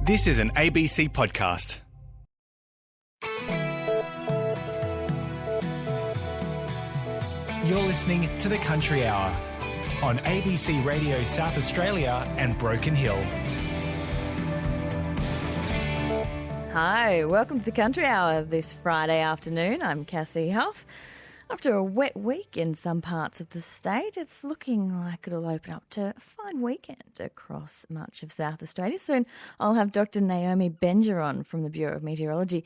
This is an ABC podcast. You're listening to The Country Hour on ABC Radio South Australia and Broken Hill. Hi, welcome to The Country Hour this Friday afternoon. I'm Cassie Huff. After a wet week in some parts of the state, it's looking like it'll open up to a fine weekend across much of South Australia. Soon I'll have Dr. Naomi Benger on from the Bureau of Meteorology,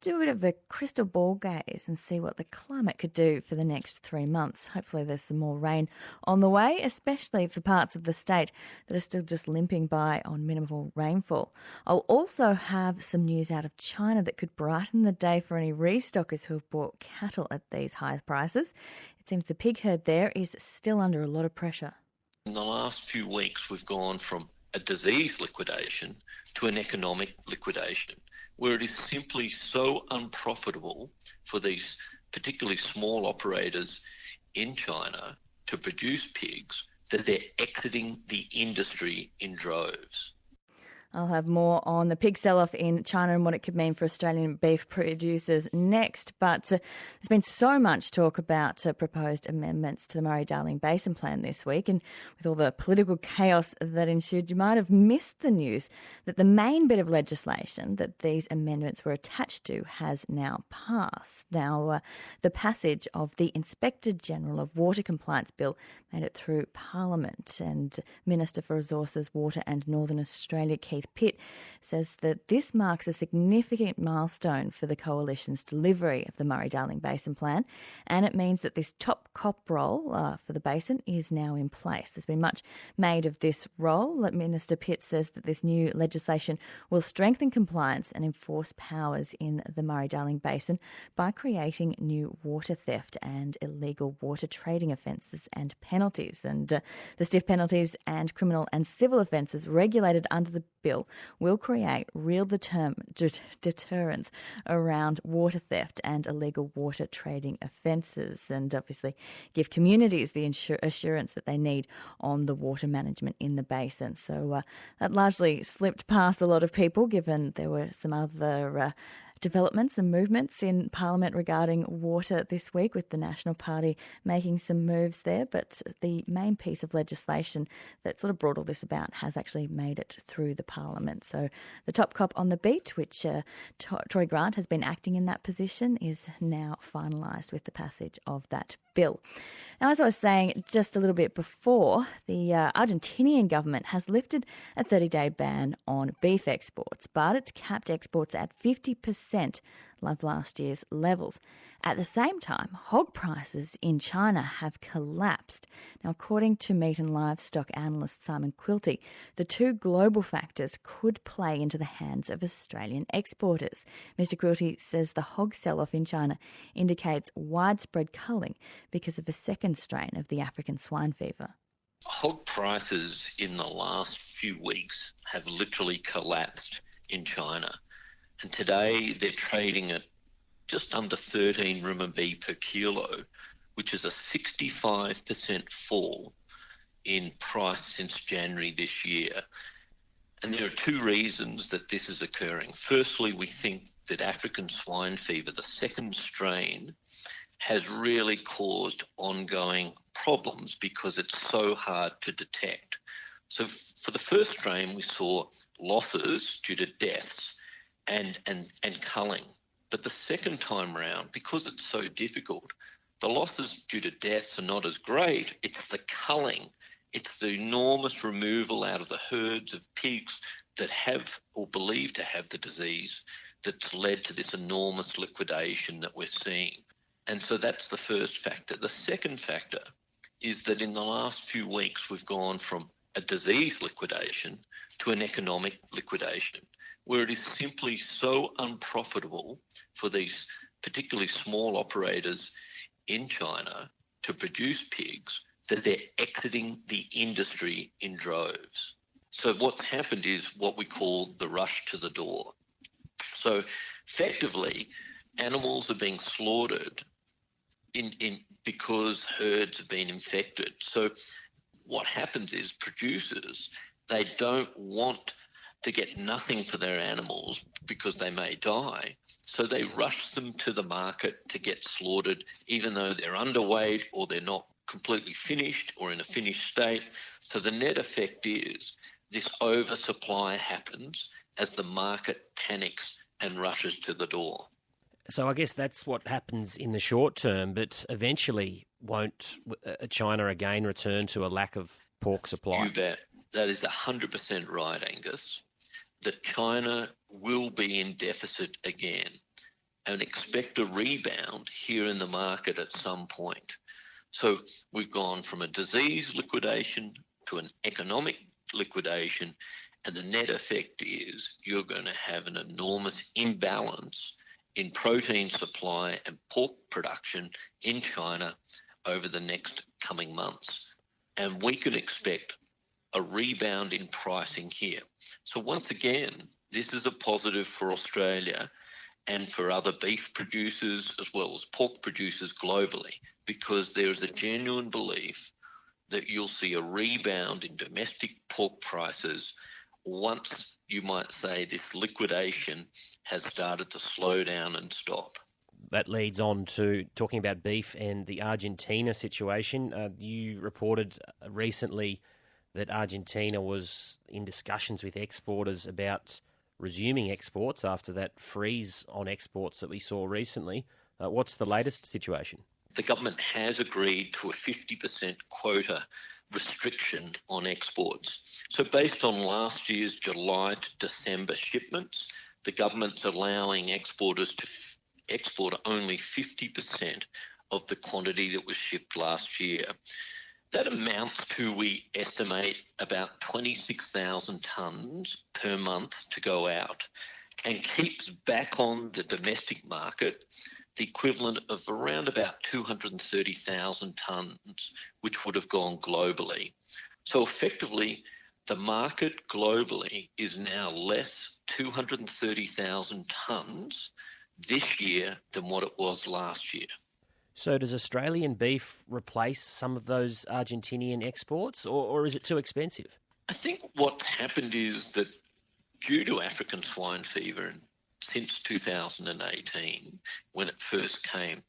do a bit of a crystal ball gaze and see what the climate could do for the next 3 months. Hopefully there's some more rain on the way, especially for parts of the state that are still just limping by on minimal rainfall. I'll also have some news out of China that could brighten the day for any restockers who have bought cattle at these high prices. It seems the pig herd there is still under a lot of pressure. In the last few weeks, we've gone from a disease liquidation to an economic liquidation, where it is simply so unprofitable for these particularly small operators in China to produce pigs that they're exiting the industry in droves. I'll have more on the pig sell-off in China and what it could mean for Australian beef producers next. But there's been so much talk about proposed amendments to the Murray-Darling Basin Plan this week. And with all the political chaos that ensued, you might have missed the news that the main bit of legislation that these amendments were attached to has now passed. Now, the passage of the Inspector General of Water Compliance Bill made it through Parliament. And Minister for Resources, Water and Northern Australia, Keith Pitt, says that this marks a significant milestone for the Coalition's delivery of the Murray-Darling Basin Plan, and it means that this top cop role for the basin is now in place. There's been much made of this role. Minister Pitt says that this new legislation will strengthen compliance and enforce powers in the Murray-Darling Basin by creating new water theft and illegal water trading offences and penalties. And the stiff penalties and criminal and civil offences regulated under the bill will create real deterrence around water theft and illegal water trading offences, and obviously give communities the assurance that they need on the water management in the basin. So that largely slipped past a lot of people, given there were some other developments and movements in Parliament regarding water this week, with the National Party making some moves there. But the main piece of legislation that sort of brought all this about has actually made it through the Parliament. So the top cop on the beat, which Troy Grant has been acting in that position, is now finalised with the passage of that bill. Now, as I was saying just a little bit before, the Argentinian government has lifted a 30-day ban on beef exports, but it's capped exports at 50% of last year's levels. At the same time, hog prices in China have collapsed. Now, according to meat and livestock analyst Simon Quilty, the two global factors could play into the hands of Australian exporters. Mr. Quilty says the hog sell-off in China indicates widespread culling because of a second strain of the African swine fever. Hog prices in the last few weeks have literally collapsed in China. And today they're trading at just under 13 RMB per kilo, which is a 65% fall in price since January this year. And there are two reasons that this is occurring. Firstly, we think that African swine fever, the second strain, has really caused ongoing problems because it's so hard to detect. So for the first strain, we saw losses due to deaths and culling. But the second time round, because it's so difficult, the losses due to deaths are not as great. It's the culling. It's the enormous removal out of the herds of pigs that have or believe to have the disease that's led to this enormous liquidation that we're seeing. And so that's the first factor. The second factor is that in the last few weeks, we've gone from a disease liquidation to an economic liquidation, where it is simply so unprofitable for these particularly small operators in China to produce pigs that they're exiting the industry in droves. So what's happened is what we call the rush to the door. So effectively, animals are being slaughtered because herds have been infected. So what happens is producers, they don't want to get nothing for their animals because they may die. So they rush them to the market to get slaughtered, even though they're underweight or they're not completely finished or in a finished state. So the net effect is this oversupply happens as the market panics and rushes to the door. So I guess that's what happens in the short term, but eventually won't China again return to a lack of pork supply? You bet. That is 100% right, Angus. That China will be in deficit again and expect a rebound here in the market at some point. So we've gone from a disease liquidation to an economic liquidation, and the net effect is you're going to have an enormous imbalance in protein supply and pork production in China over the next coming months. And we can expect a rebound in pricing here. So once again, this is a positive for Australia and for other beef producers as well as pork producers globally, because there's a genuine belief that you'll see a rebound in domestic pork prices once, you might say, this liquidation has started to slow down and stop. That leads on to talking about beef and the Argentina situation. You reported recently that Argentina was in discussions with exporters about resuming exports after that freeze on exports that we saw recently. What's the latest situation? The government has agreed to a 50% quota restriction on exports. So based on last year's July to December shipments, the government's allowing exporters to export only 50% of the quantity that was shipped last year. That amounts to, we estimate, about 26,000 tonnes per month to go out, and keeps back on the domestic market the equivalent of around about 230,000 tonnes, which would have gone globally. So effectively, the market globally is now less 230,000 tonnes this year than what it was last year. So does Australian beef replace some of those Argentinian exports, or is it too expensive? I think what's happened is that due to African swine fever since 2018, when it first came,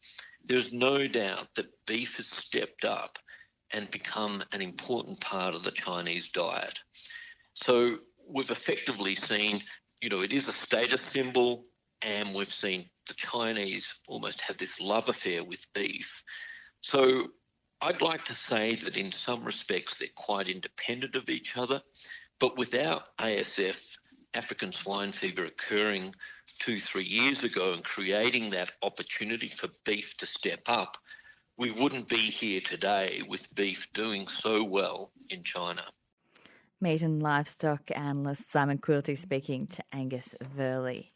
there's no doubt that beef has stepped up and become an important part of the Chinese diet. So we've effectively seen, it is a status symbol, and we've seen the Chinese almost have this love affair with beef. So I'd like to say that in some respects they're quite independent of each other, but without ASF, African swine fever, occurring 2-3 years ago and creating that opportunity for beef to step up, we wouldn't be here today with beef doing so well in China. Meat and livestock analyst Simon Quilty speaking to Angus Verley.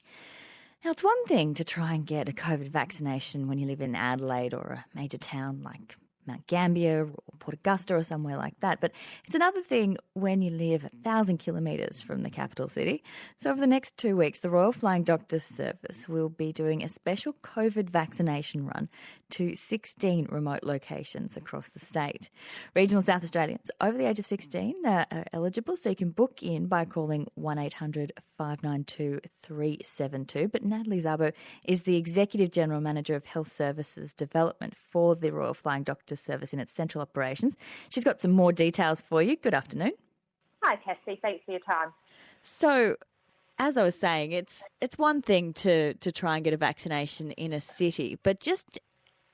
Now, it's one thing to try and get a COVID vaccination when you live in Adelaide or a major town like Mount Gambier or Port Augusta or somewhere like that. But it's another thing when you live 1,000 kilometres from the capital city. So over the next 2 weeks, the Royal Flying Doctors Service will be doing a special COVID vaccination run to 16 remote locations across the state. Regional South Australians over the age of 16 are eligible, so you can book in by calling 1-800-592-372. But Natalie Szabo is the Executive General Manager of Health Services Development for the Royal Flying Doctors Service in its central operations. She's got some more details for you. Good afternoon. Hi, Cassie. Thanks for your time. So, as I was saying, it's one thing to try and get a vaccination in a city, but just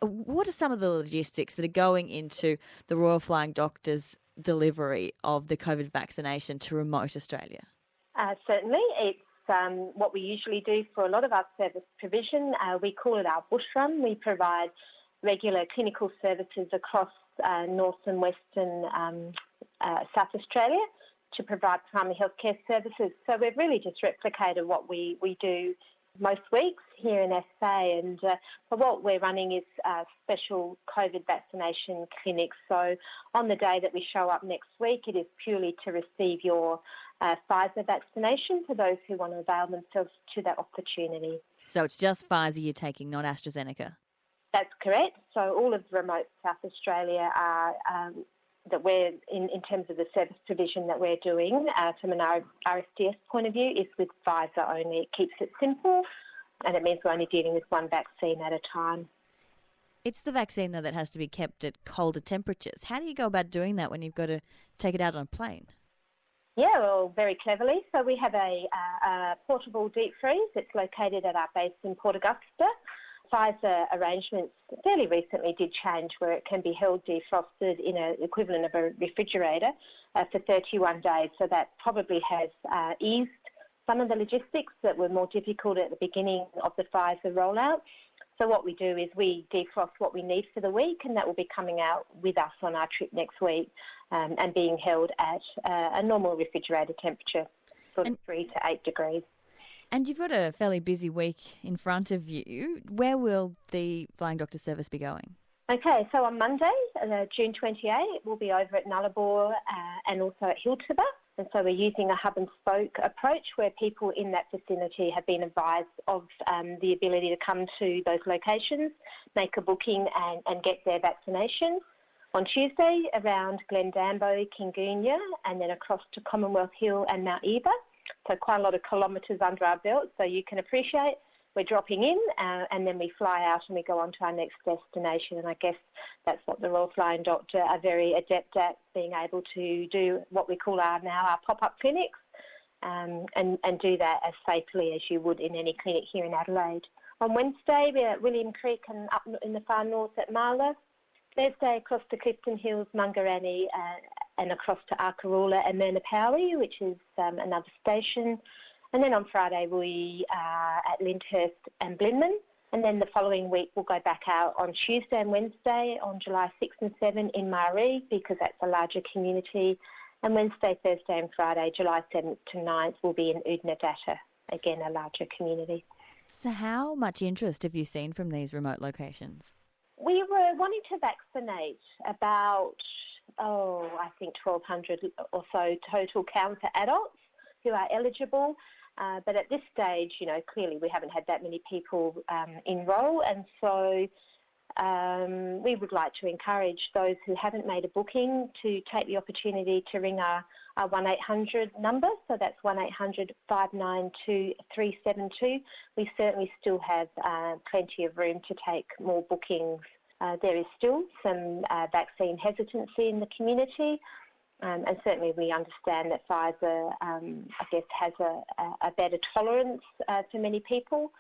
what are some of the logistics that are going into the Royal Flying Doctors' delivery of the COVID vaccination to remote Australia? Certainly. It's what we usually do for a lot of our service provision. We call it our bush run. We provide regular clinical services across north and western South Australia to provide primary healthcare services. So we've really just replicated what we do most weeks here in SA, and what we're running is special COVID vaccination clinics. So on the day that we show up next week, it is purely to receive your Pfizer vaccination for those who want to avail themselves to that opportunity. So it's just Pfizer you're taking, not AstraZeneca? That's correct. So all of remote South Australia are that we're in terms of the service provision that we're doing from an RSDS point of view is with Pfizer only. It keeps it simple, and it means we're only dealing with one vaccine at a time. It's the vaccine, though, that has to be kept at colder temperatures. How do you go about doing that when you've got to take it out on a plane? Yeah, well, very cleverly. So we have a portable deep freeze. It's located at our base in Port Augusta. Pfizer arrangements fairly recently did change where it can be held defrosted in an equivalent of a refrigerator for 31 days. So that probably has eased some of the logistics that were more difficult at the beginning of the Pfizer rollout. So what we do is we defrost what we need for the week, and that will be coming out with us on our trip next week and being held at a normal refrigerator temperature, sort of 3 to 8 degrees. And you've got a fairly busy week in front of you. Where will the Flying Doctor service be going? Okay, so on Monday, June 28, we'll be over at Nullarbor and also at Hilltibber. And so we're using a hub and spoke approach where people in that vicinity have been advised of the ability to come to those locations, make a booking and get their vaccination. On Tuesday, around Glendambo, Kingunya, and then across to Commonwealth Hill and Mount Eva. So quite a lot of kilometres under our belt. So you can appreciate we're dropping in and then we fly out and we go on to our next destination. And I guess that's what the Royal Flying Doctor are very adept at, being able to do what we call our pop-up clinics and do that as safely as you would in any clinic here in Adelaide. On Wednesday, we're at William Creek and up in the far north at Marla. Thursday, across to Clifton Hills, Mungarani, and across to Arkaroola and Murnapowie, which is another station. And then on Friday, we are at Lyndhurst and Blinman. And then the following week, we'll go back out on Tuesday and Wednesday on July 6th and 7th in Maree, because that's a larger community. And Wednesday, Thursday and Friday, July 7th to 9th, will be in Oodnadatta, again, a larger community. So how much interest have you seen from these remote locations? We were wanting to vaccinate about, I think 1,200 or so total count for adults who are eligible. But at this stage, clearly we haven't had that many people enrol. And so we would like to encourage those who haven't made a booking to take the opportunity to ring our 1-800 number. So that's 1-800-592-372. We certainly still have plenty of room to take more bookings. There is still some vaccine hesitancy in the community. And certainly we understand that Pfizer, has a better tolerance for many people.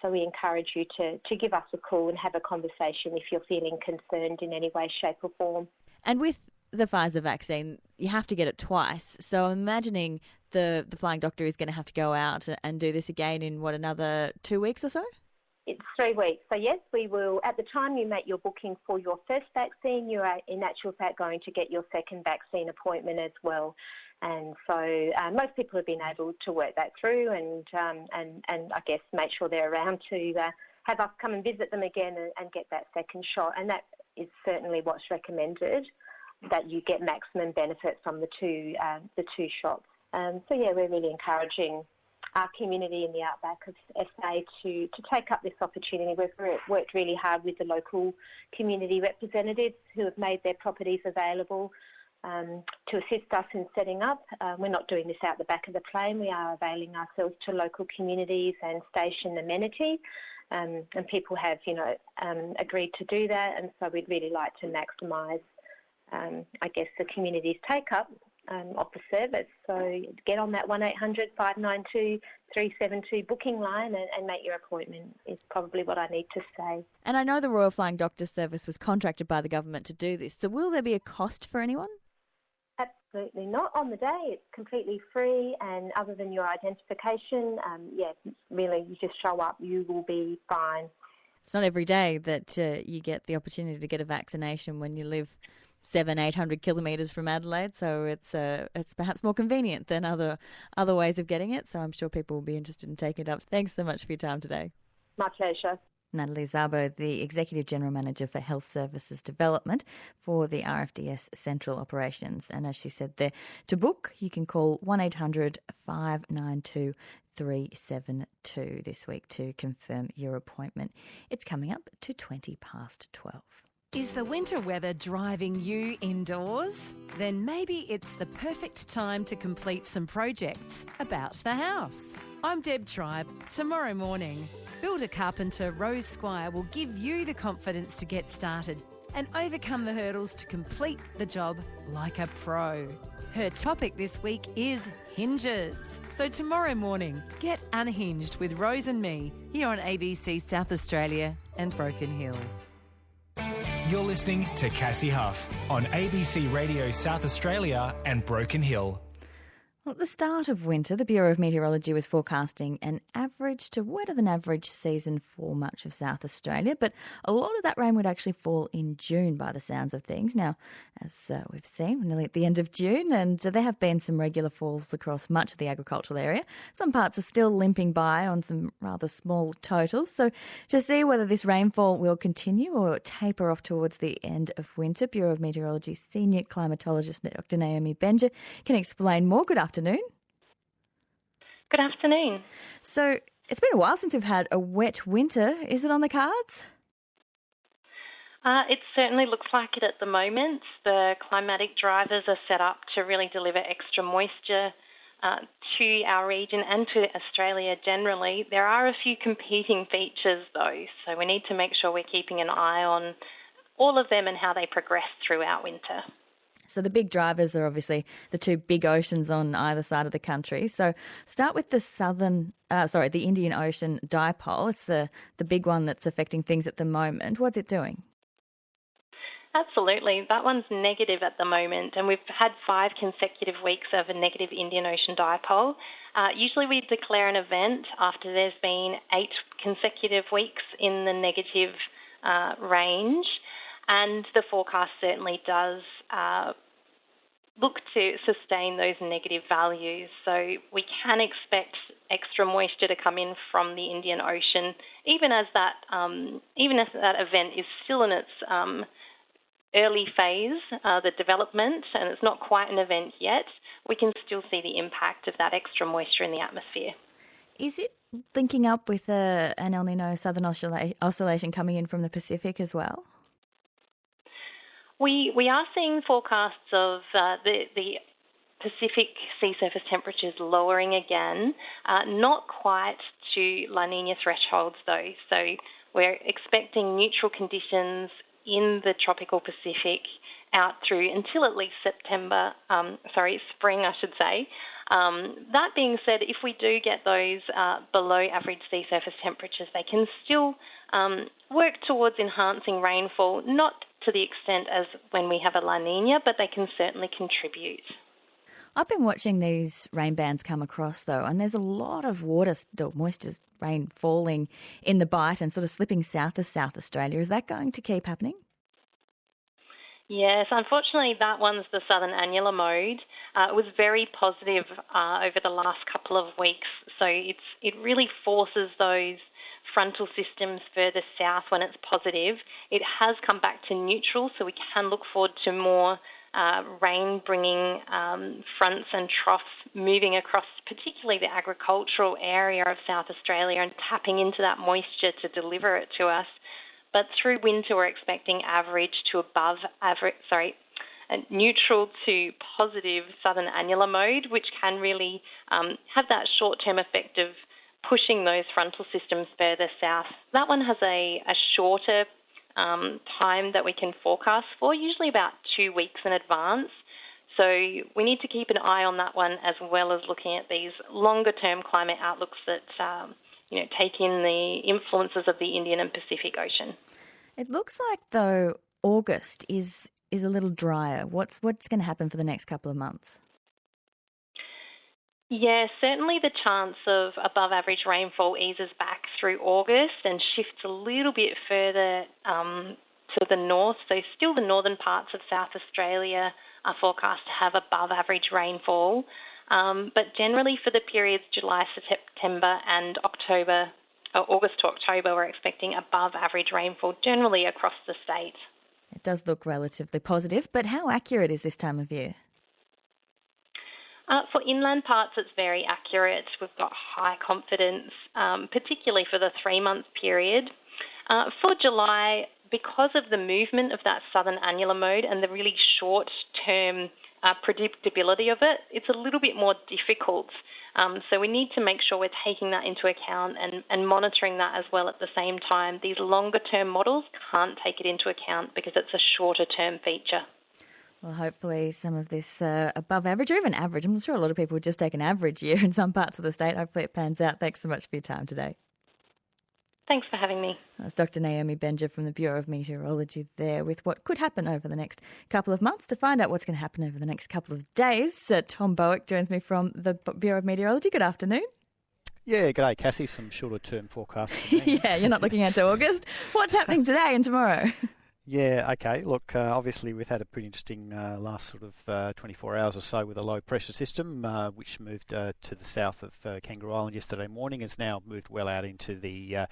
So we encourage you to give us a call and have a conversation if you're feeling concerned in any way, shape or form. And with the Pfizer vaccine, you have to get it twice. So I'm imagining the Flying Doctor is going to have to go out and do this again in, another 2 weeks or so? It's 3 weeks. So yes, we will, at the time you make your booking for your first vaccine, you are in actual fact going to get your second vaccine appointment as well. And so most people have been able to work that through and I guess make sure they're around to have us come and visit them again and get that second shot. And that is certainly what's recommended, that you get maximum benefit from the two shots. So yeah, we're really encouraging our community in the outback of SA to take up this opportunity. We've worked really hard with the local community representatives who have made their properties available to assist us in setting up. We're not doing this out the back of the plane. We are availing ourselves to local communities and station amenity, and people have, agreed to do that. And so we'd really like to maximise, the community's take-up of the service. So get on that 1-800-592-372 booking line and make your appointment is probably what I need to say. And I know the Royal Flying Doctor Service was contracted by the government to do this. So will there be a cost for anyone? Absolutely not. On the day, it's completely free, and other than your identification, really, you just show up, you will be fine. It's not every day that you get the opportunity to get a vaccination when you live 700-800 kilometres from Adelaide, so it's perhaps more convenient than other ways of getting it. So I'm sure people will be interested in taking it up. Thanks so much for your time today. My pleasure. Natalie Szabo, the Executive General Manager for Health Services Development for the RFDS Central Operations. And as she said there, to book, you can call 1-800-592-372 this week to confirm your appointment. It's coming up to 12:20. Is the winter weather driving you indoors? Then maybe it's the perfect time to complete some projects about the house. I'm Deb Tribe. Tomorrow morning, builder carpenter Rose Squire will give you the confidence to get started and overcome the hurdles to complete the job like a pro. Her topic this week is hinges. So tomorrow morning, get unhinged with Rose and me here on ABC South Australia and Broken Hill. You're listening to Cassie Huff on ABC Radio South Australia and Broken Hill. Well, at the start of winter, the Bureau of Meteorology was forecasting an average to wetter than average season for much of South Australia, but a lot of that rain would actually fall in June by the sounds of things. Now, as we've seen, we're nearly at the end of June, and there have been some regular falls across much of the agricultural area. Some parts are still limping by on some rather small totals. So to see whether this rainfall will continue or taper off towards the end of winter, Bureau of Meteorology Senior Climatologist Dr. Naomi Benja can explain more. Good afternoon. Good afternoon. So it's been a while since we've had a wet winter. Is it on the cards? It certainly looks like it at the moment. The climatic drivers are set up to really deliver extra moisture to our region and to Australia generally. There are a few competing features though, so we need to make sure we're keeping an eye on all of them and how they progress throughout winter. So the big drivers are obviously the two big oceans on either side of the country. So start with the the Indian Ocean dipole. It's the big one that's affecting things at the moment. What's it doing? Absolutely. That one's negative at the moment, and we've had 5 consecutive weeks of a negative Indian Ocean dipole. Usually we declare an event after there's been 8 consecutive weeks in the negative range, and the forecast certainly does look to sustain those negative values. So we can expect extra moisture to come in from the Indian Ocean, even as that event is still in its early phase, the development, and it's not quite an event yet. We can still see the impact of that extra moisture in the atmosphere. Is it linking up with an El Niño Southern Oscillation coming in from the Pacific as well? We are seeing forecasts of the Pacific sea surface temperatures lowering again, not quite to La Niña thresholds though. So we're expecting neutral conditions in the tropical Pacific out through until at least spring, I should say. That being said, if we do get those below average sea surface temperatures, they can still work towards enhancing rainfall, not to the extent as when we have a La Niña, but they can certainly contribute. I've been watching these rain bands come across though, and there's a lot of moisture rain falling in the Bight and sort of slipping south of South Australia. Is that going to keep happening? Yes, unfortunately that one's the southern annular mode. It was very positive over the last couple of weeks, so it really forces those frontal systems further south when it's positive. It has come back to neutral, so we can look forward to more rain-bringing fronts and troughs moving across particularly the agricultural area of South Australia and tapping into that moisture to deliver it to us. But through winter, we're expecting neutral to positive southern annular mode, which can really have that short-term effect of pushing those frontal systems further south. That one has a shorter time that we can forecast for, usually about 2 weeks in advance. So we need to keep an eye on that one, as well as looking at these longer-term climate outlooks that take in the influences of the Indian and Pacific Ocean. It looks like, though, August is a little drier. What's going to happen for the next couple of months? Yeah, certainly the chance of above average rainfall eases back through August and shifts a little bit further to the north. So still the northern parts of South Australia are forecast to have above average rainfall. But generally for the periods July to September and August to October, we're expecting above average rainfall generally across the state. It does look relatively positive, but how accurate is this time of year? For inland parts, it's very accurate. We've got high confidence, particularly for the 3-month period. For July, because of the movement of that southern annular mode and the really short-term predictability of it, it's a little bit more difficult. So we need to make sure we're taking that into account and monitoring that as well at the same time. These longer-term models can't take it into account because it's a shorter-term feature. Well, hopefully some of this above average or even average, I'm sure a lot of people would just take an average year in some parts of the state. Hopefully it pans out. Thanks so much for your time today. Thanks for having me. That's Dr. Naomi Benja from the Bureau of Meteorology there with what could happen over the next couple of months. To find out what's going to happen over the next couple of days, Tom Bowick joins me from the Bureau of Meteorology. Good afternoon. Yeah, g'day, Cassie. Some shorter-term forecasts. Yeah, you're not looking out to August. What's happening today and tomorrow? Yeah, okay. Look, obviously we've had a pretty interesting last sort of 24 hours or so with a low-pressure system, which moved to the south of Kangaroo Island yesterday morning. Has now moved well out into the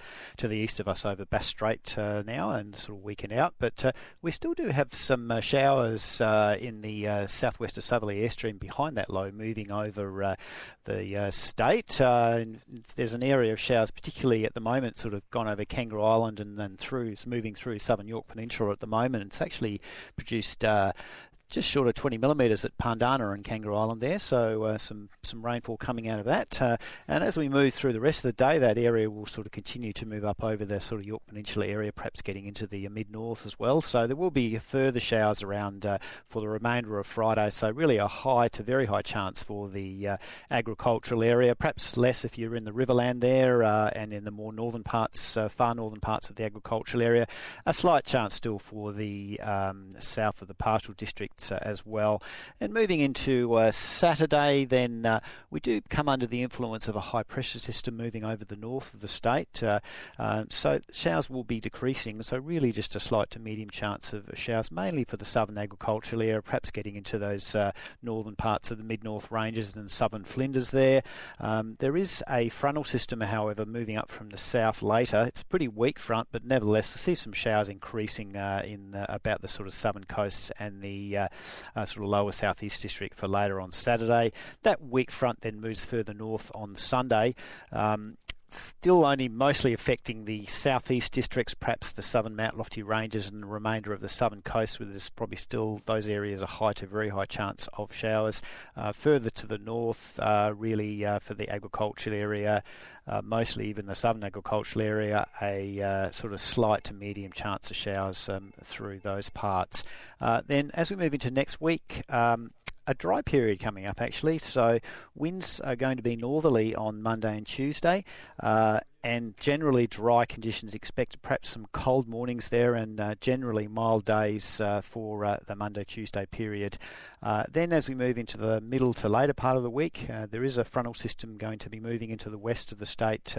east of us over Bass Strait now and sort of weaken out. But we still do have some showers in the southwest of Southerly Airstream behind that low, moving over the state. There's an area of showers, particularly at the moment, sort of gone over Kangaroo Island and then through, it's moving through southern York Peninsula at the moment. It's actually produced just short of 20 millimetres at Pandana and Kangaroo Island there, so some rainfall coming out of that. And as we move through the rest of the day, that area will sort of continue to move up over the sort of York Peninsula area, perhaps getting into the mid-north as well. So there will be further showers around for the remainder of Friday, so really a high to very high chance for the agricultural area, perhaps less if you're in the Riverland there and in the more northern parts, far northern parts of the agricultural area. A slight chance still for the south of the pastoral district as well. And moving into Saturday, then we do come under the influence of a high pressure system moving over the north of the state. So showers will be decreasing. So really just a slight to medium chance of showers, mainly for the southern agricultural area, perhaps getting into those northern parts of the mid-north ranges and southern Flinders there. There is a frontal system, however, moving up from the south later. It's a pretty weak front, but nevertheless, I see some showers increasing in about the sort of southern coasts and the sort of lower southeast district for later on Saturday. That weak front then moves further north on Sunday. Still only mostly affecting the southeast districts, perhaps the southern Mount Lofty ranges and the remainder of the southern coast, where there's probably still those areas a high to very high chance of showers. Further to the north, really for the agricultural area, mostly even the southern agricultural area, a sort of slight to medium chance of showers through those parts. Then as we move into next week, a dry period coming up actually, so winds are going to be northerly on Monday and Tuesday, and generally dry conditions expected, perhaps some cold mornings there and generally mild days for the Monday-Tuesday period. Then as we move into the middle to later part of the week, there is a frontal system going to be moving into the west of the state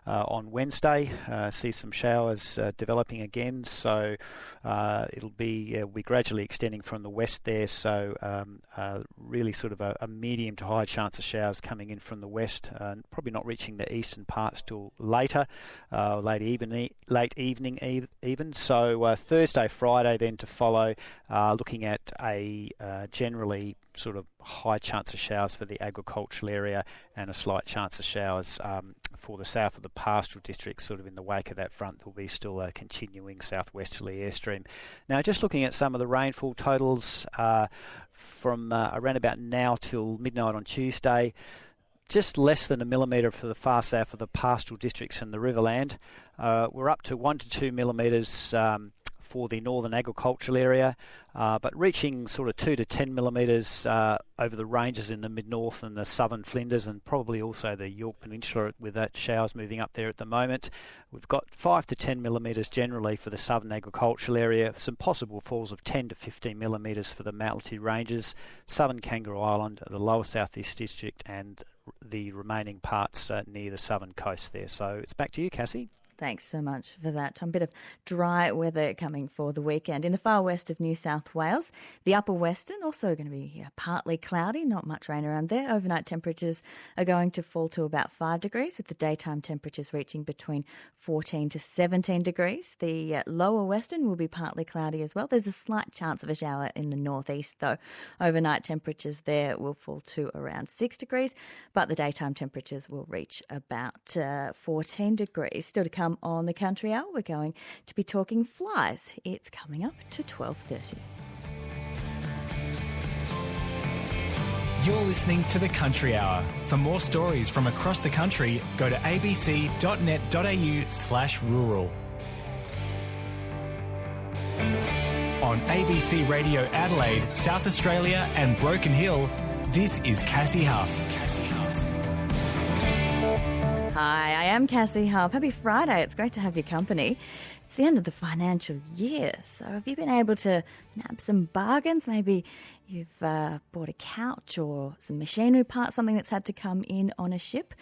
on Wednesday. See some showers developing again, so it'll be gradually extending from the west there, so really sort of a medium to high chance of showers coming in from the west, probably not reaching the eastern parts till later, late evening even. So Thursday, Friday then to follow, looking at a generally sort of high chance of showers for the agricultural area and a slight chance of showers for the south of the pastoral districts, sort of in the wake of that front. There'll be still a continuing southwesterly airstream. Now, just looking at some of the rainfall totals from around about now till midnight on Tuesday, just less than a millimetre for the far south of the pastoral districts and the Riverland. We're up to 1 to 2 millimetres for the northern agricultural area, but reaching sort of 2 to 10 millimetres over the ranges in the mid-north and the southern Flinders, and probably also the York Peninsula with that showers moving up there at the moment. We've got 5 to 10 millimetres generally for the southern agricultural area, some possible falls of 10 to 15 millimetres for the Mount Lofty ranges, southern Kangaroo Island, the lower southeast district and the remaining parts near the southern coast there. So it's back to you, Cassie. Thanks so much for that, Tom. Bit of dry weather coming for the weekend. In the far west of New South Wales, the upper western also going to be partly cloudy, not much rain around there. Overnight temperatures are going to fall to about 5 degrees, with the daytime temperatures reaching between 14 to 17 degrees. The lower western will be partly cloudy as well. There's a slight chance of a shower in the northeast, though. Overnight temperatures there will fall to around 6 degrees, but the daytime temperatures will reach about 14 degrees. Still to come come on the Country Hour. We're going to be talking flies. It's coming up to 12:30. You're listening to The Country Hour. For more stories from across the country, go to abc.net.au/rural. On ABC Radio Adelaide, South Australia and Broken Hill, this is Cassie Huff. Hi, I am Cassie Huff. Happy Friday. It's great to have your company. It's the end of the financial year, so have you been able to nab some bargains? Maybe you've bought a couch or some machinery parts, something that's had to come in on a ship.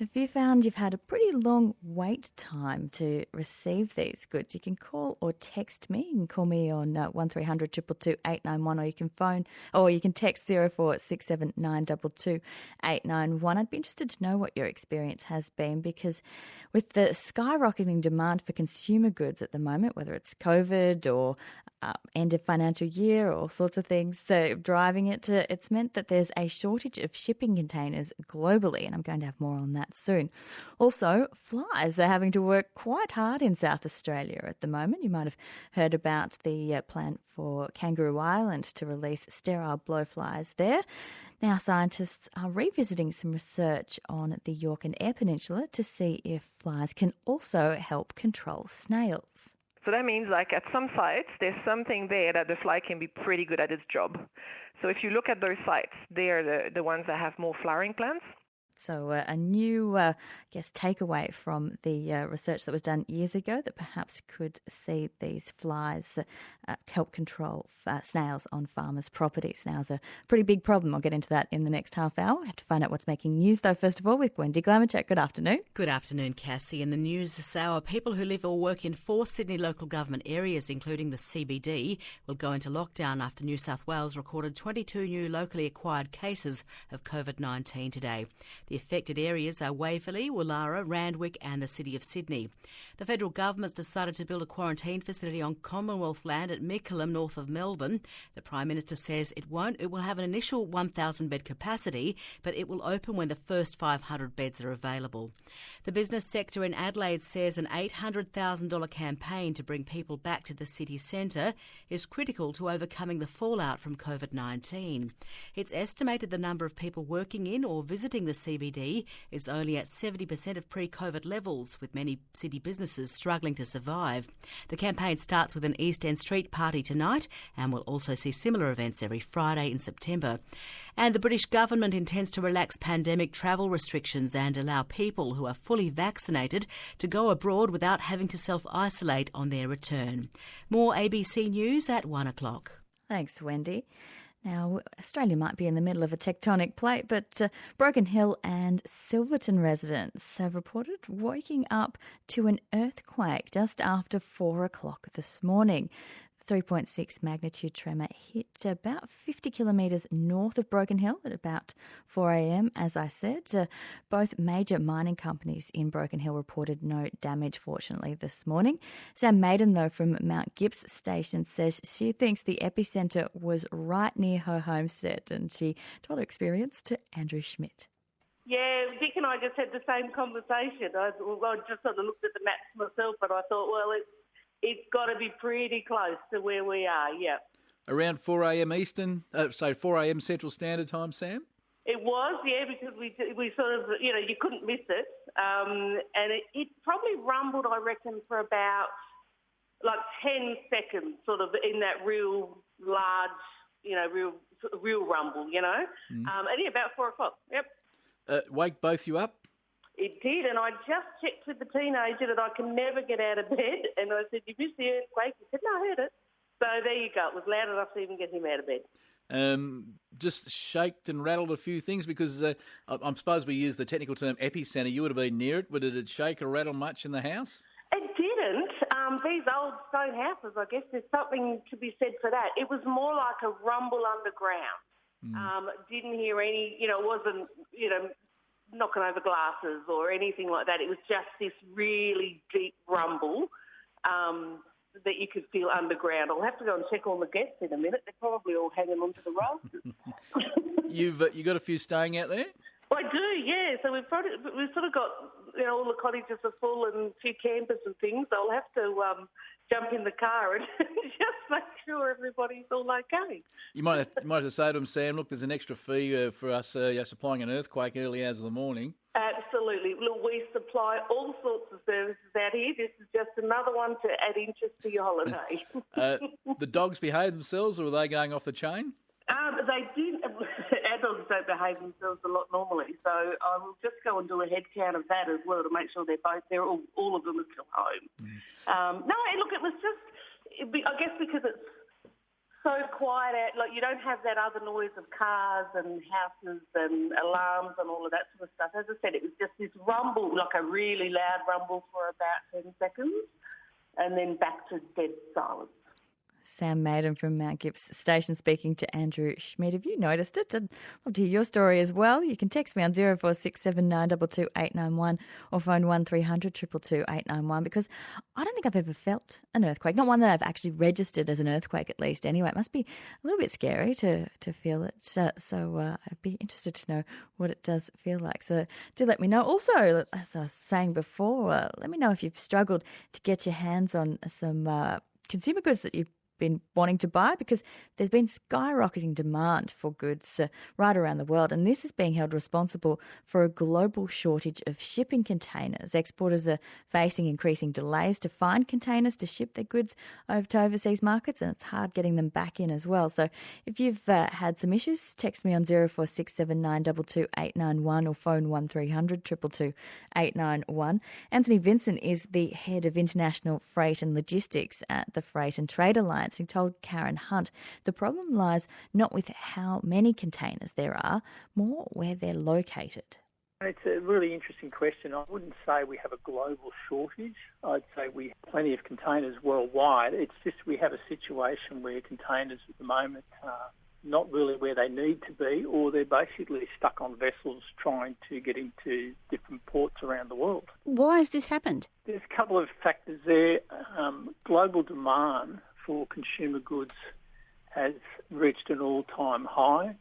Have you found you've had a pretty long wait time to receive these goods? You can call or text me. You can call me on 1300 222 891, or you can phone, or you can text 0467 922 891. I'd be interested to know what your experience has been, because with the skyrocketing demand for consumer goods at the moment, whether it's COVID or end of financial year or all sorts of things, so driving it to, it's meant that there's a shortage of shipping containers globally, and I'm going to have more on that soon. Also, flies are having to work quite hard in South Australia at the moment. You might have heard about the plan for Kangaroo Island to release sterile blowflies there. Now, scientists are revisiting some research on the York and Eyre Peninsula to see if flies can also help control snails. So that means, like, at some sites, there's something there that the fly can be pretty good at its job. So if you look at those sites, they are the ones that have more flowering plants. So a new, takeaway from the research that was done years ago that perhaps could see these flies help control snails on farmers' property. Snails are a pretty big problem. I'll get into that in the next half hour. We have to find out what's making news, though, first of all, with Wendy Glamochek. Good afternoon. Good afternoon, Cassie. In the news this hour, people who live or work in 4 Sydney local government areas, including the CBD, will go into lockdown after New South Wales recorded 22 new locally acquired cases of COVID-19 today. The affected areas are Waverley, Woollahra, Randwick and the City of Sydney. The federal government's decided to build a quarantine facility on Commonwealth land at Mickleham, north of Melbourne. The Prime Minister says it will have an initial 1,000 bed capacity, but it will open when the first 500 beds are available. The business sector in Adelaide says an $800,000 campaign to bring people back to the city centre is critical to overcoming the fallout from COVID-19. It's estimated the number of people working in or visiting the CBD is only at 70% of pre-COVID levels, with many city businesses struggling to survive. The campaign starts with an East End street party tonight and will also see similar events every Friday in September. And the British government intends to relax pandemic travel restrictions and allow people who are fully vaccinated to go abroad without having to self-isolate on their return. More ABC News at 1 o'clock. Thanks, Wendy. Now, Australia might be in the middle of a tectonic plate, but Broken Hill and Silverton residents have reported waking up to an earthquake just after 4 o'clock this morning. 3.6 magnitude tremor hit about 50 kilometres north of Broken Hill at about 4 a.m, as I said. Both major mining companies in Broken Hill reported no damage, fortunately, this morning. Sam Maiden, though, from Mount Gibbs Station, says she thinks the epicentre was right near her homestead, and she told her experience to Andrew Schmidt. Yeah, Vic and I just had the same conversation. I just sort of looked at the maps myself, and I thought, well, it's got to be pretty close to where we are, yeah. Around 4 a.m. 4 a.m. Central Standard Time, Sam? It was, yeah, because we sort of, you couldn't miss it. And it probably rumbled, I reckon, for about like 10 seconds, sort of in that real large, real rumble, And yeah, about 4 o'clock, yep. Wake both you up? It did, and I just checked with the teenager that I can never get out of bed, and I said, "You missed the earthquake?" He said, "No, I heard it." So there you go. It was loud enough to even get him out of bed. Just shaked and rattled a few things, because I suppose we use the technical term epicentre. You would have been near it, but did it shake or rattle much in the house? It didn't. These old stone houses, I guess there's something to be said for that. It was more like a rumble underground. Didn't hear any, it wasn't, knocking over glasses or anything like that. It was just this really deep rumble that you could feel underground. I'll have to go and check all the guests in a minute. They're probably all hanging onto the rafters. You got a few staying out there? I do, do, yeah. So we've sort of got, all the cottages are full and a few campers and things. So I'll have to jump in the car and just make sure everybody's all okay. You might have to say to them, Sam, look, there's an extra fee for us supplying an earthquake early hours of the morning. Absolutely. Look, we supply all sorts of services out here. This is just another one to add interest to your holiday. The dogs behave themselves, or are they going off the chain? They did. Adults don't behave themselves a lot normally, so I will just go and do a head count of that as well to make sure all of them are still home. No, look, it was just, I guess because it's so quiet out, like you don't have that other noise of cars and houses and alarms and all of that sort of stuff. As I said, it was just this rumble, like a really loud rumble for about 10 seconds, and then back to dead silence. Sam Maiden from Mount Gibbs Station speaking to Andrew Schmidt. Have you noticed it? I'd love to hear your story as well. You can text me on 0467922891 or phone 1300 222 891, because I don't think I've ever felt an earthquake. Not one that I've actually registered as an earthquake, at least. Anyway, it must be a little bit scary to feel it. So I'd be interested to know what it does feel like. So do let me know. Also, as I was saying before, let me know if you've struggled to get your hands on some consumer goods that you've been wanting to buy, because there's been skyrocketing demand for goods right around the world, and this is being held responsible for a global shortage of shipping containers. Exporters are facing increasing delays to find containers to ship their goods over to overseas markets, and it's hard getting them back in as well. So if you've had some issues, text me on 0467922891 or phone 1300 222 891. Anthony Vincent is the head of international freight and logistics at the Freight and Trade Alliance. He told Karen Hunt the problem lies not with how many containers there are, more where they're located. It's a really interesting question. I wouldn't say we have a global shortage. I'd say we have plenty of containers worldwide. It's just we have a situation where containers at the moment are not really where they need to be, or they're basically stuck on vessels trying to get into different ports around the world. Why has this happened? There's a couple of factors there. Global demand for consumer goods has reached an all-time high.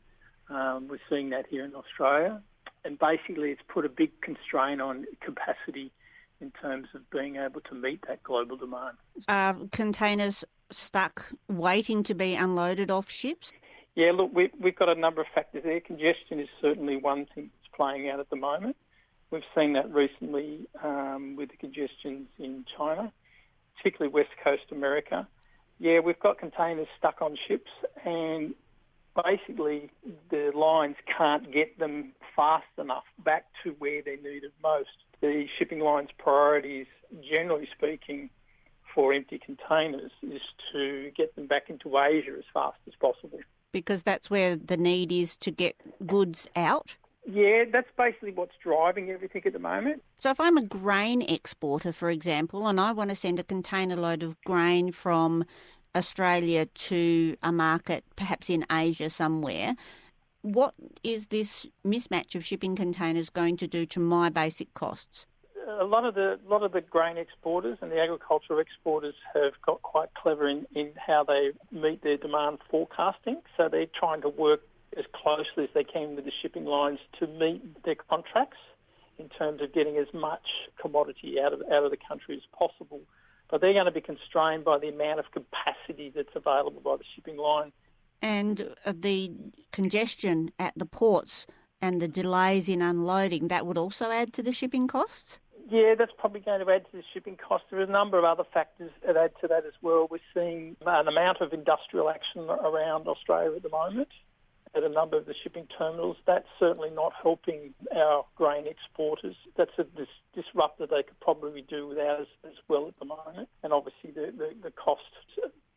We're seeing that here in Australia. And basically it's put a big constraint on capacity in terms of being able to meet that global demand. Containers stuck waiting to be unloaded off ships? Yeah, look, we've got a number of factors there. Congestion is certainly one thing that's playing out at the moment. We've seen that recently with the congestions in China, particularly West Coast America. Yeah, we've got containers stuck on ships, and basically the lines can't get them fast enough back to where they're needed most. The shipping lines' priorities, generally speaking, for empty containers is to get them back into Asia as fast as possible. Because that's where the need is to get goods out? Yeah, that's basically what's driving everything at the moment. So if I'm a grain exporter, for example, and I want to send a container load of grain from Australia to a market, perhaps in Asia somewhere, what is this mismatch of shipping containers going to do to my basic costs? A lot of the grain exporters and the agricultural exporters have got quite clever in how they meet their demand forecasting. So they're trying to work as closely as they can with the shipping lines to meet their contracts in terms of getting as much commodity out of the country as possible. But they're going to be constrained by the amount of capacity that's available by the shipping line. And the congestion at the ports and the delays in unloading, that would also add to the shipping costs? Yeah, that's probably going to add to the shipping costs. There are a number of other factors that add to that as well. We're seeing an amount of industrial action around Australia at the moment at a number of the shipping terminals. That's certainly not helping our grain exporters. That's a disruptor they could probably do without as well at the moment. And obviously the cost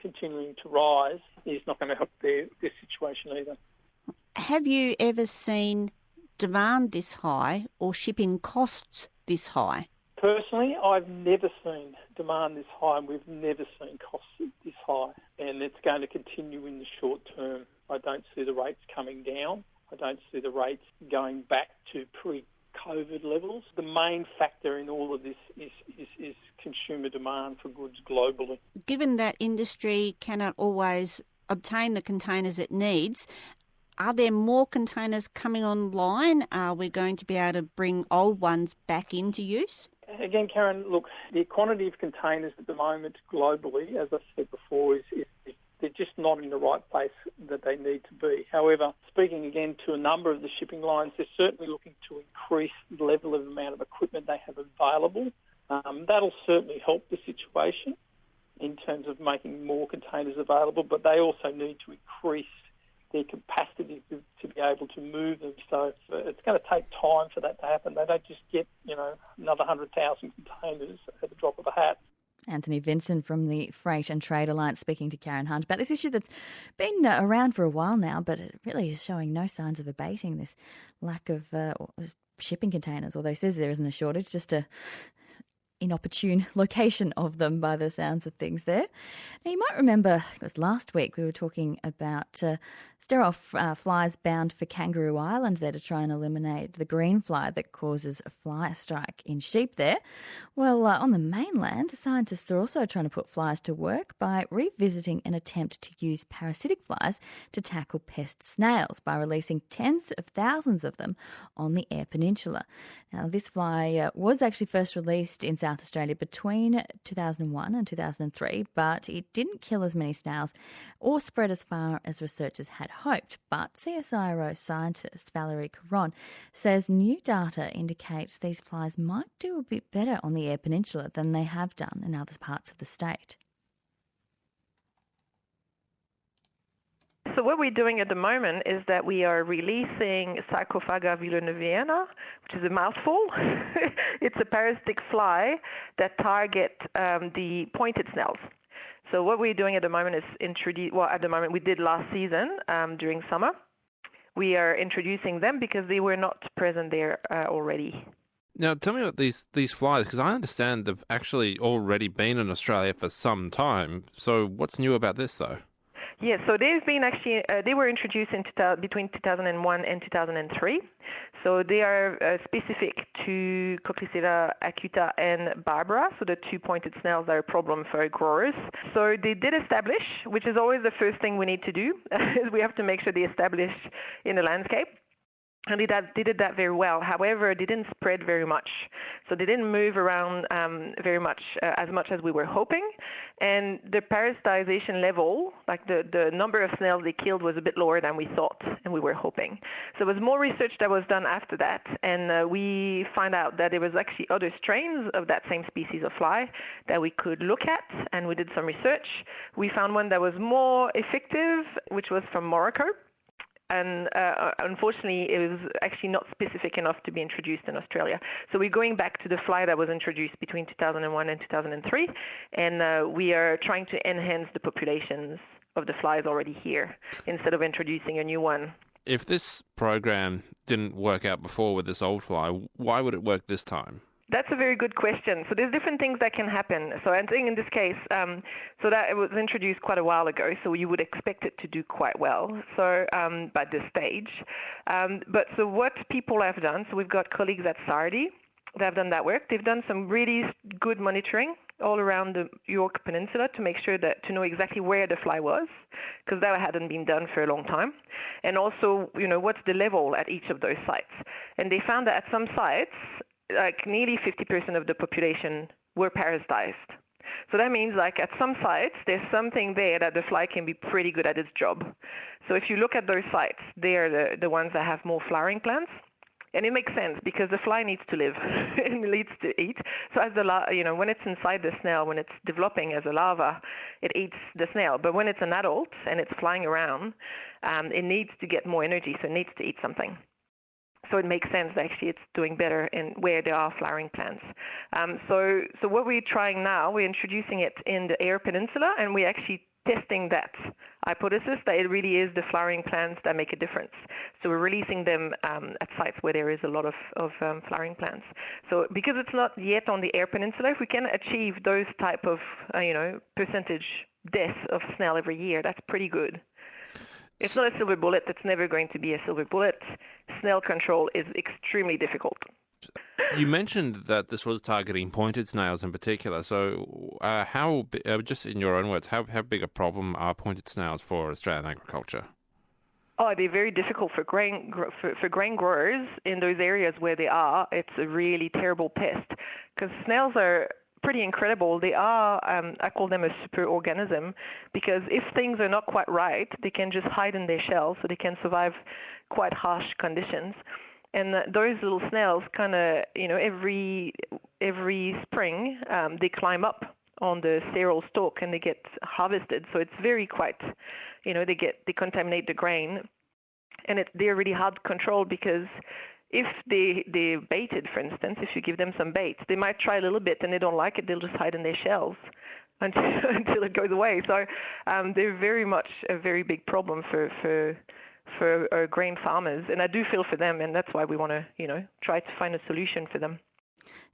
continuing to rise is not going to help their situation either. Have you ever seen demand this high or shipping costs this high? Personally, I've never seen demand this high, and we've never seen costs this high, and it's going to continue in the short term. I don't see the rates coming down. I don't see the rates going back to pre-COVID levels. The main factor in all of this is consumer demand for goods globally. Given that industry cannot always obtain the containers it needs, Are there more containers coming online? Are we going to be able to bring old ones back into use? Again, Karen, look, the quantity of containers at the moment globally, as I said before, is they're just not in the right place that they need to be. However, speaking again to a number of the shipping lines, they're certainly looking to increase the level of amount of equipment they have available. That'll certainly help the situation in terms of making more containers available, but they also need to increase their capacity to be able to move them. So it's going to take time for that to happen. They don't just get, another 100,000 containers at the drop of a hat. Anthony Vincent from the Freight and Trade Alliance speaking to Karen Hunt about this issue that's been around for a while now, but it really is showing no signs of abating, this lack of shipping containers, although he says there isn't a shortage, just a inopportune location of them by the sounds of things there. Now, you might remember, it was last week, we were talking about sterile flies bound for Kangaroo Island there to try and eliminate the green fly that causes a fly strike in sheep there. Well, on the mainland, scientists are also trying to put flies to work by revisiting an attempt to use parasitic flies to tackle pest snails by releasing tens of thousands of them on the Eyre Peninsula. Now, this fly was actually first released in South Australia between 2001 and 2003, but it didn't kill as many snails or spread as far as researchers had hoped. But CSIRO scientist Valerie Caron says new data indicates these flies might do a bit better on the Eyre Peninsula than they have done in other parts of the state. So what we're doing at the moment is that we are releasing Sarcophaga villeneuviana, which is a mouthful. It's a parasitic fly that target the pointed snails. So what we're doing at the moment is at the moment we did last season during summer. We are introducing them because they were not present there already. Now, tell me about these flies, because I understand they've actually already been in Australia for some time. So what's new about this, though? Yes, so they've been actually, they were introduced between 2001 and 2003. So they are specific to Cochlicera acuta and Barbara, so the two pointed snails that are a problem for growers. So they did establish, which is always the first thing we need to do, is we have to make sure they establish in the landscape. And they did that very well. However, they didn't spread very much. So they didn't move around very much, as much as we were hoping. And the parasitization level, like the number of snails they killed, was a bit lower than we thought and we were hoping. So there was more research that was done after that. And we found out that there was actually other strains of that same species of fly that we could look at. And we did some research. We found one that was more effective, which was from Morocco. And unfortunately, it was actually not specific enough to be introduced in Australia. So we're going back to the fly that was introduced between 2001 and 2003, and we are trying to enhance the populations of the flies already here instead of introducing a new one. If this program didn't work out before with this old fly, why would it work this time? That's a very good question. So there's different things that can happen. So I think in this case, so that it was introduced quite a while ago, so you would expect it to do quite well. So by this stage, but so what people have done, so we've got colleagues at SARDI that have done that work. They've done some really good monitoring all around the York Peninsula to make sure that to know exactly where the fly was, because that hadn't been done for a long time, and also what's the level at each of those sites. And they found that at some sites, like nearly 50% of the population were parasitized. So that means like at some sites, there's something there that the fly can be pretty good at its job. So if you look at those sites, they're the ones that have more flowering plants. And it makes sense because the fly needs to live and it needs to eat. So as when it's inside the snail, when it's developing as a larva, it eats the snail. But when it's an adult and it's flying around, it needs to get more energy, so it needs to eat something. So it makes sense, actually, it's doing better in where there are flowering plants. So what we're trying now, we're introducing it in the Eyre Peninsula, and we're actually testing that hypothesis that it really is the flowering plants that make a difference. So we're releasing them at sites where there is a lot of flowering plants. So because it's not yet on the Eyre Peninsula, if we can achieve those type of, percentage deaths of snail every year, that's pretty good. It's not a silver bullet. It's never going to be a silver bullet. Snail control is extremely difficult. You mentioned that this was targeting pointed snails in particular. So just in your own words, how big a problem are pointed snails for Australian agriculture? Oh, they're very difficult for grain growers in those areas where they are. It's a really terrible pest because snails are pretty incredible. They are, I call them a super organism, because if things are not quite right, they can just hide in their shells, so they can survive quite harsh conditions. And those little snails kind of, every spring, they climb up on the cereal stalk and they get harvested. So it's very quite, they contaminate the grain, and they're really hard to control because if they're baited, for instance, if you give them some bait, they might try a little bit and they don't like it, they'll just hide in their shells until it goes away. So they're very much a very big problem for grain farmers, and I do feel for them, and that's why we want to, try to find a solution for them.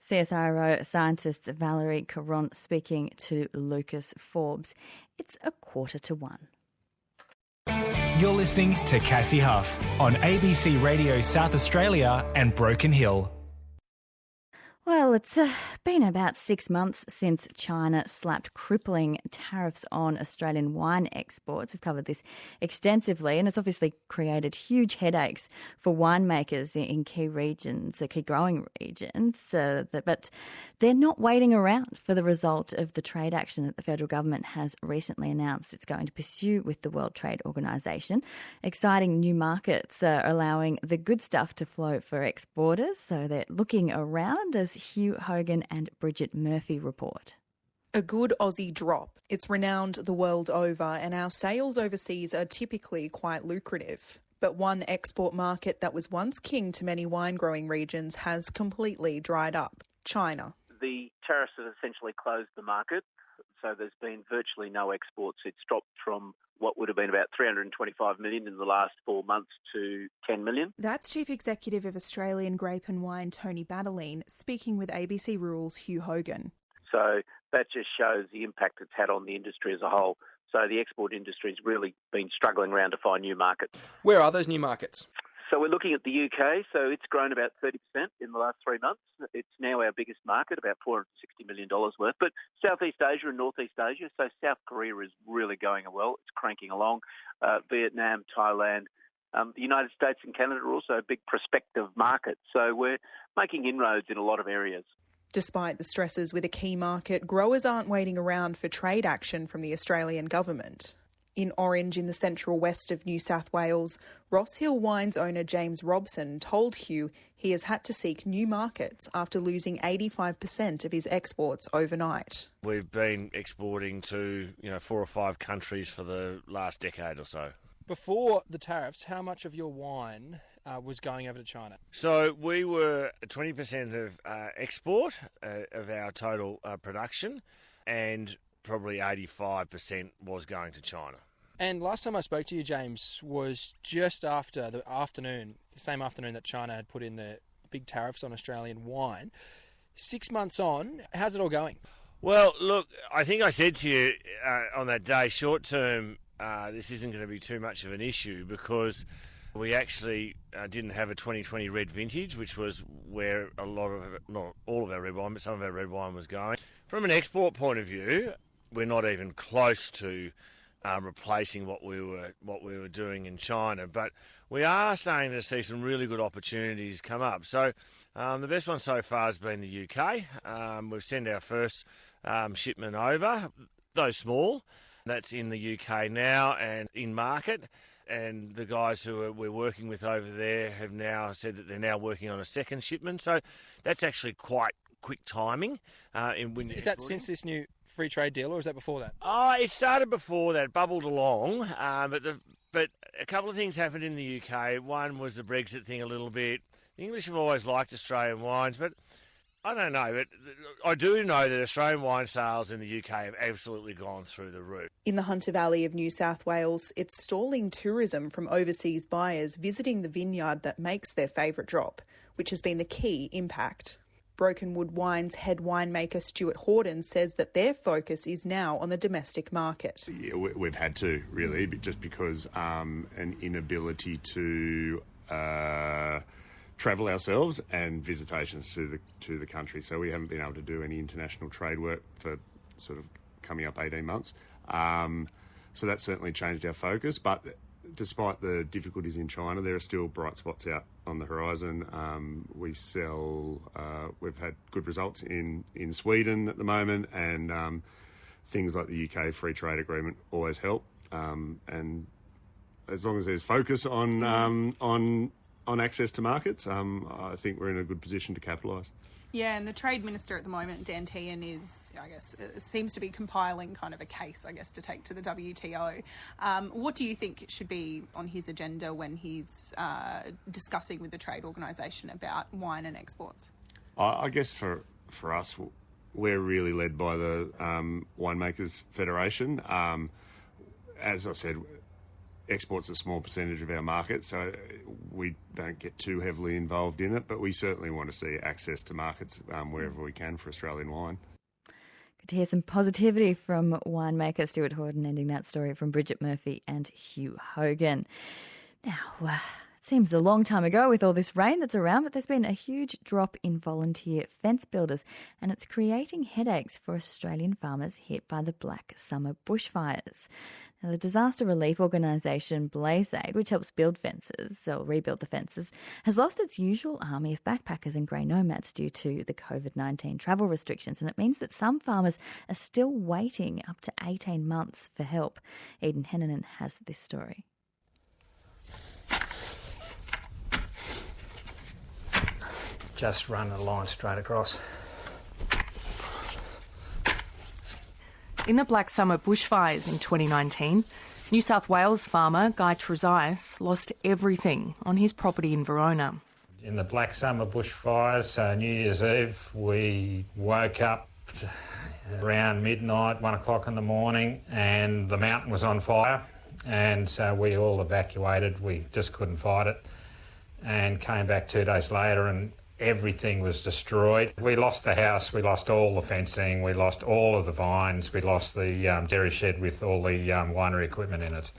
CSIRO scientist Valerie Caron speaking to Lucas Forbes. It's 1:45. You're listening to Cassie Huff on ABC Radio South Australia and Broken Hill. Well, it's been about 6 months since China slapped crippling tariffs on Australian wine exports. We've covered this extensively, and it's obviously created huge headaches for winemakers in key regions, key growing regions. But they're not waiting around for the result of the trade action that the federal government has recently announced it's going to pursue with the World Trade Organisation. Exciting new markets are allowing the good stuff to flow for exporters, so they're looking around as Hugh Hogan and Bridget Murphy report. A good Aussie drop. It's renowned the world over, and our sales overseas are typically quite lucrative. But one export market that was once king to many wine-growing regions has completely dried up: China. The tariffs have essentially closed the market, so there's been virtually no exports. It's dropped from what would have been about 325 million in the last 4 months to 10 million. That's Chief Executive of Australian Grape and Wine, Tony Badaline, speaking with ABC Rural's Hugh Hogan. So that just shows the impact it's had on the industry as a whole. So the export industry's really been struggling around to find new markets. Where are those new markets? So we're looking at the UK, so it's grown about 30% in the last 3 months. It's now our biggest market, about $460 million worth. But Southeast Asia and Northeast Asia, so South Korea is really going well. It's cranking along. Vietnam, Thailand, the United States and Canada are also big prospective markets. So we're making inroads in a lot of areas. Despite the stresses with a key market, growers aren't waiting around for trade action from the Australian government. In Orange, in the central west of New South Wales, Ross Hill Wines owner James Robson told Hugh he has had to seek new markets after losing 85% of his exports overnight. We've been exporting to 4 or 5 countries for the last decade or so. Before the tariffs, how much of your wine was going over to China? So we were 20% of export of our total production, and probably 85% was going to China. And last time I spoke to you, James, was just after the same afternoon that China had put in the big tariffs on Australian wine. 6 months on, how's it all going? Well, look, I think I said to you on that day, short term, this isn't going to be too much of an issue because we actually didn't have a 2020 red vintage, which was where not all of our red wine, but some of our red wine was going. From an export point of view, we're not even close to replacing what we were doing in China, but we are starting to see some really good opportunities come up. So the best one so far has been the UK. We've sent our first shipment over, though small. That's in the UK now and in market. And the guys who we're working with over there have now said that they're now working on a second shipment. So that's actually quite quick timing. Is that since this new free trade deal, or is that before that? It started before that, bubbled along, but a couple of things happened in the UK. One was the Brexit thing a little bit. The English have always liked Australian wines, but I don't know. But I do know that Australian wine sales in the UK have absolutely gone through the roof. In the Hunter Valley of New South Wales, it's stalling tourism from overseas buyers visiting the vineyard that makes their favourite drop, which has been the key impact. Broken Wood Wine's head winemaker Stuart Horden says that their focus is now on the domestic market. Yeah, we've had to, really, just because an inability to travel ourselves and visitations to the country. So we haven't been able to do any international trade work for sort of coming up 18 months. So that's certainly changed our focus. But despite the difficulties in China, there are still bright spots out on the horizon. We've had good results in Sweden at the moment, and things like the UK free trade agreement always help. And as long as there's focus on access to markets, I think we're in a good position to capitalise. Yeah, and the Trade Minister at the moment, Dan Tehan, seems to be compiling kind of a case, to take to the WTO. What do you think should be on his agenda when he's discussing with the trade organisation about wine and exports? I guess for us, we're really led by the Winemakers Federation. As I said, export's a small percentage of our market, so we don't get too heavily involved in it, but we certainly want to see access to markets wherever we can for Australian wine. Good to hear some positivity from winemaker Stuart Horton, ending that story from Bridget Murphy and Hugh Hogan. Now, it seems a long time ago with all this rain that's around, but there's been a huge drop in volunteer fence builders, and it's creating headaches for Australian farmers hit by the Black Summer bushfires. Now, the disaster relief organisation BlazeAid, which helps build fences or rebuild the fences, has lost its usual army of backpackers and grey nomads due to the COVID-19 travel restrictions, and it means that some farmers are still waiting up to 18 months for help. Eden Hennanen has this story. Just run a line straight across. In the Black Summer bushfires in 2019, New South Wales farmer Guy Trezise lost everything on his property in Verona. In the Black Summer bushfires, New Year's Eve, we woke up around midnight, 1 o'clock in the morning, and the mountain was on fire, and so we all evacuated. We just couldn't fight it, and came back 2 days later, and everything was destroyed. We lost the house, we lost all the fencing, we lost all of the vines, we lost the dairy shed with all the winery equipment in it.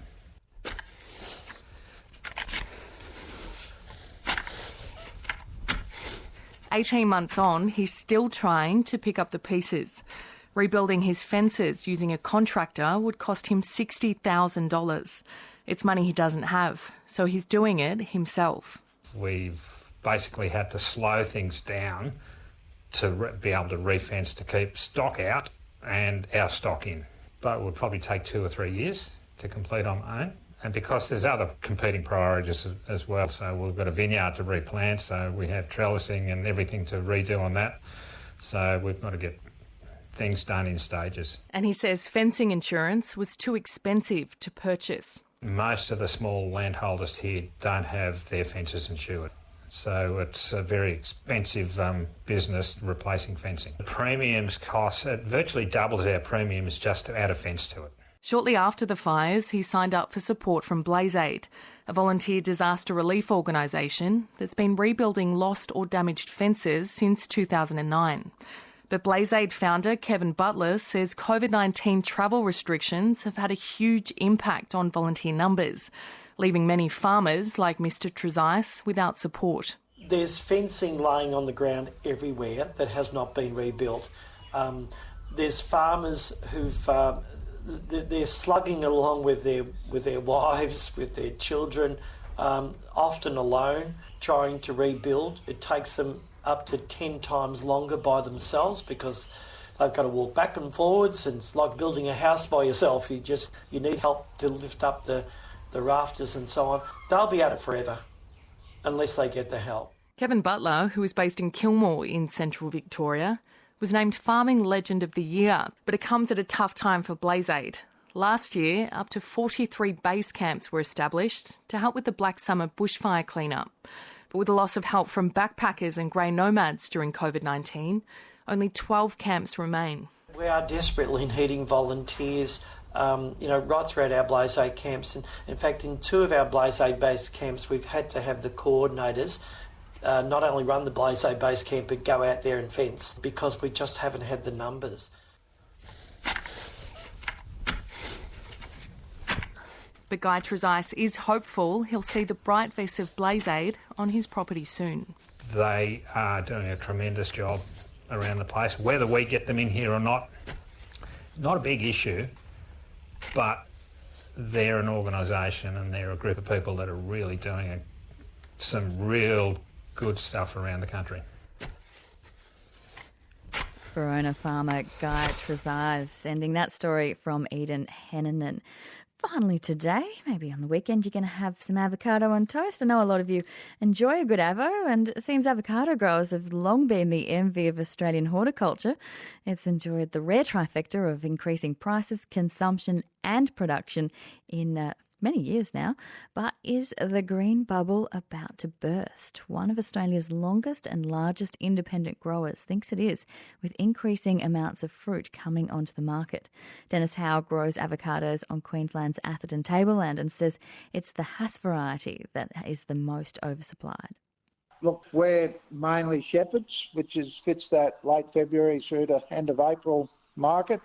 "18 months on, he's still trying to pick up the pieces. Rebuilding his fences using a contractor would cost him $60,000. It's money he doesn't have, so he's doing it himself. We've basically had to slow things down to be able to re-fence to keep stock out and our stock in. But it would probably take 2 or 3 years to complete on my own. And because there's other competing priorities as well, so we've got a vineyard to replant, so we have trellising and everything to redo on that. So we've got to get things done in stages. And he says fencing insurance was too expensive to purchase. Most of the small landholders here don't have their fences insured. So it's a very expensive business replacing fencing. The premiums cost, it virtually doubles our premiums just to add a fence to it. Shortly after the fires, he signed up for support from BlazeAid, a volunteer disaster relief organisation that's been rebuilding lost or damaged fences since 2009. But BlazeAid founder Kevin Butler says COVID-19 travel restrictions have had a huge impact on volunteer numbers, leaving many farmers like Mr Trezise without support. There's fencing laying on the ground everywhere that has not been rebuilt. There's farmers who've they're slugging along with their wives, with their children, often alone, trying to rebuild. It takes them up to 10 times longer by themselves because they've got to walk back and forwards, and it's like building a house by yourself. You need help to lift up the rafters and so on. They'll be at it forever unless they get the help. Kevin Butler, who is based in Kilmore in central Victoria, was named Farming Legend of the Year, but it comes at a tough time for BlazeAid. Last year, up to 43 base camps were established to help with the Black Summer bushfire cleanup. But with the loss of help from backpackers and grey nomads during COVID-19, only 12 camps remain. We are desperately needing volunteers, right throughout our BlazeAid camps. And in fact, in 2 of our BlazeAid base camps, we've had to have the coordinators not only run the BlazeAid base camp, but go out there and fence because we just haven't had the numbers. But Guy Trezise is hopeful he'll see the bright face of BlazeAid on his property soon. They are doing a tremendous job around the place. Whether we get them in here or not a big issue, but they're an organisation and they're a group of people that are really doing some real good stuff around the country. Verona farmer Guy Trezise sending that story from Eden Hennanen. Finally today, maybe on the weekend, you're going to have some avocado on toast. I know a lot of you enjoy a good avo, and it seems avocado growers have long been the envy of Australian horticulture. It's enjoyed the rare trifecta of increasing prices, consumption and production in many years now. But is the green bubble about to burst? One of Australia's longest and largest independent growers thinks it is, with increasing amounts of fruit coming onto the market. Dennis Howe grows avocados on Queensland's Atherton tableland and says it's the Hass variety that is the most oversupplied. Look, we're mainly shepherds, which fits that late February through to end of April market.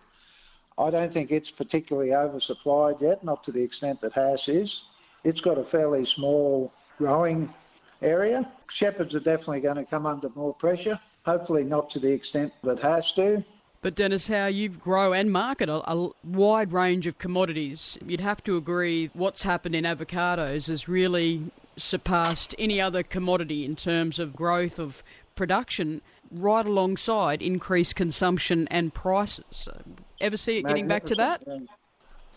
I don't think it's particularly oversupplied yet, not to the extent that Hass is. It's got a fairly small growing area. Shepherds are definitely going to come under more pressure, hopefully not to the extent that Hass do. But Dennis, how you grow and market a wide range of commodities, you'd have to agree what's happened in avocados has really surpassed any other commodity in terms of growth of production, right alongside increased consumption and prices. Ever see it getting back to that?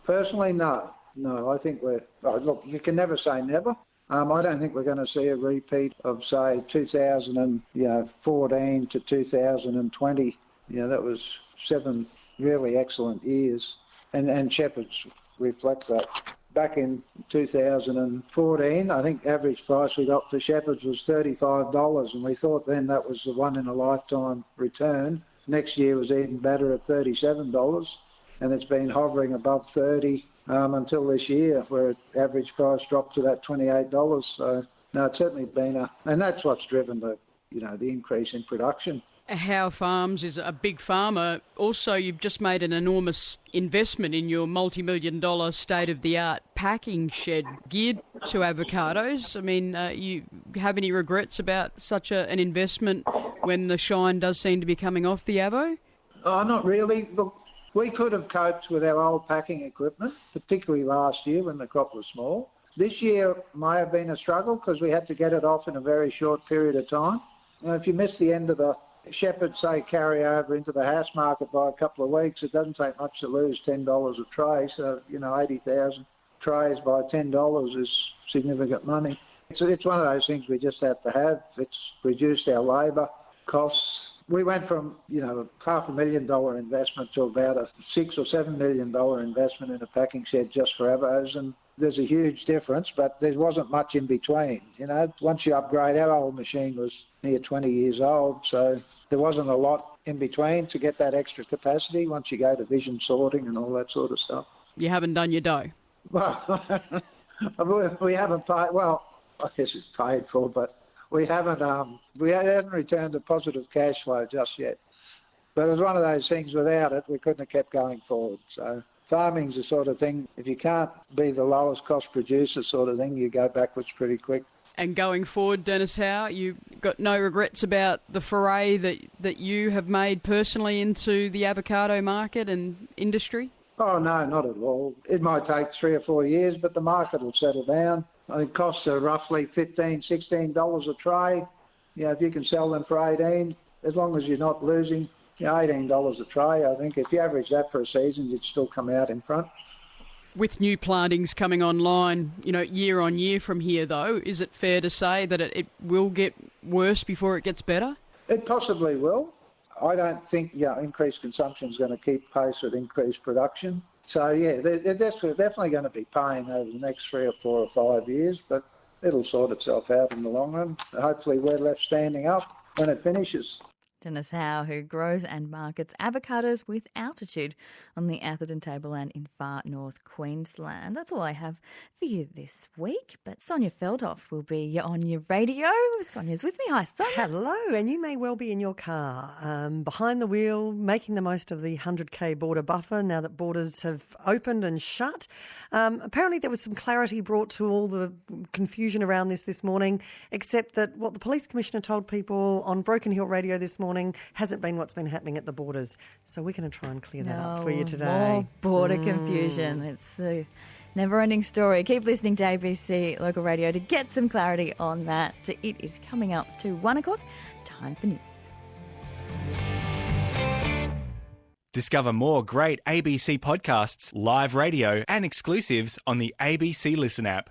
Personally, no. No, I think look, you can never say never. I don't think we're going to see a repeat of, say, 2014 to 2020. That was 7 really excellent years. And shepherds reflect that. Back in 2014, I think average price we got for shepherds was $35, and we thought then that was the one-in-a-lifetime return. Next year was even better at $37, and it's been hovering above $30 until this year, where average price dropped to that $28. So, no, it's certainly been and that's what's driven the increase in production. Howe Farms is a big farmer. Also, you've just made an enormous investment in your multi-million-dollar state-of-the-art packing shed geared to avocados. I mean, you have any regrets about such an investment when the shine does seem to be coming off the avo? Oh, not really. Look, we could have coped with our old packing equipment, particularly last year when the crop was small. This year may have been a struggle because we had to get it off in a very short period of time. If you miss the end of the shepherds, say, carry over into the Hass market by a couple of weeks, it doesn't take much to lose $10 a tray. So, 80,000 trays by $10 is significant money. It's one of those things we just have to have. It's reduced our labour costs. We went from, $500,000 investment to about a $6 or $7 million investment in a packing shed just for avos, and there's a huge difference, but there wasn't much in between. Once you upgrade, our old machine was near 20 years old, so there wasn't a lot in between to get that extra capacity once you go to vision sorting and all that sort of stuff. You haven't done your dough? Well, we haven't paid, well, I guess it's paid for, but we haven't returned a positive cash flow just yet. But it was one of those things, without it, we couldn't have kept going forward. So farming's the sort of thing, if you can't be the lowest cost producer sort of thing, you go backwards pretty quick. And going forward, Dennis Howe, you got no regrets about the foray that you have made personally into the avocado market and industry? Oh, no, not at all. It might take 3 or 4 years, but the market will settle down. I think costs are roughly $15, $16 a tray. If you can sell them for $18, as long as you're not losing, $18 a tray, I think. If you average that for a season, you'd still come out in front. With new plantings coming online, year on year from here, though, is it fair to say that it will get worse before it gets better? It possibly will. I don't think increased consumption is going to keep pace with increased production. So, they're definitely going to be paying over the next 3 or 4 or 5 years, but it'll sort itself out in the long run. Hopefully we're left standing up when it finishes. Dennis Howe, who grows and markets avocados with altitude on the Atherton tableland in far north Queensland. That's all I have for you this week. But Sonia Feldhoff will be on your radio. Sonia's with me. Hi, Sonia. Hello, and you may well be in your car, behind the wheel, making the most of the 100k border buffer now that borders have opened and shut. Apparently there was some clarity brought to all the confusion around this morning, except that what the Police Commissioner told people on Broken Hill Radio this morning hasn't been what's been happening at the borders. So we're going to try and clear that up for you today. More border confusion. It's the Never-ending story. Keep listening to ABC Local Radio to get some clarity on that. It is coming up to 1 o'clock. Time for news. Discover more great ABC podcasts, live radio and exclusives on the ABC Listen app.